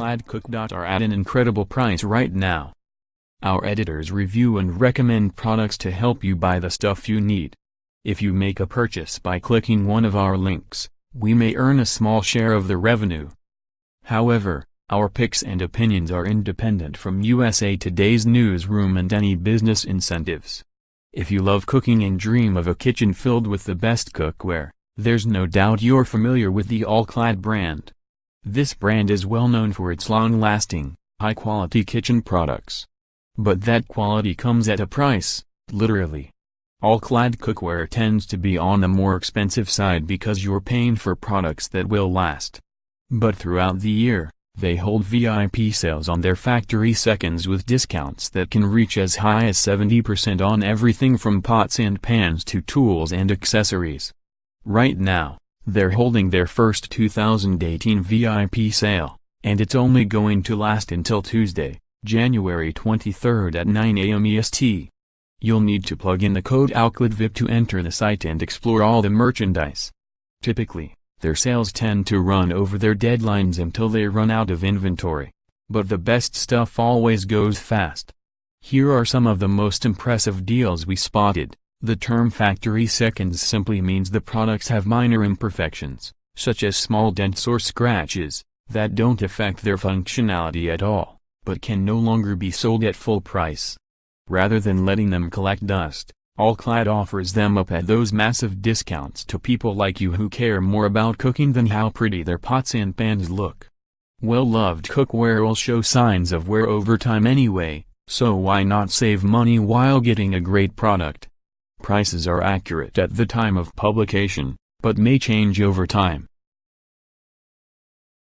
Clad cookw.are at an incredible price right now. Our editors review and recommend products to help you buy the stuff you need. If you make a purchase by clicking one of our links, we may earn a small share of the revenue. However, our picks and opinions are independent from USA Today's newsroom and any business incentives. If you love cooking and dream of a kitchen filled with the best cookware, there's no doubt you're familiar with the All Clad brand. This brand is well known for its long-lasting, high-quality kitchen products. But that quality comes at a price, literally. All Clad cookware tends to be on the more expensive side because you're paying for products that will last. But throughout the year, they hold VIP sales on their factory seconds with discounts that can reach as high as 70% on everything from pots and pans to tools and accessories. Right now, they're holding their first 2018 VIP sale, and it's only going to last until Tuesday, January 23rd at 9 a.m. EST. You'll need to plug in the code ALLCLADVIP to enter the site and explore all the merchandise. Typically, their sales tend to run over their deadlines until they run out of inventory. But the best stuff always goes fast. Here are some of the most impressive deals we spotted. The term factory seconds simply means the products have minor imperfections, such as small dents or scratches, that don't affect their functionality at all, but can no longer be sold at full price. Rather than letting them collect dust, All Clad offers them up at those massive discounts to people like you who care more about cooking than how pretty their pots and pans look. Well-loved cookware will show signs of wear over time anyway, so why not save money while getting a great product? Prices are accurate at the time of publication, but may change over time.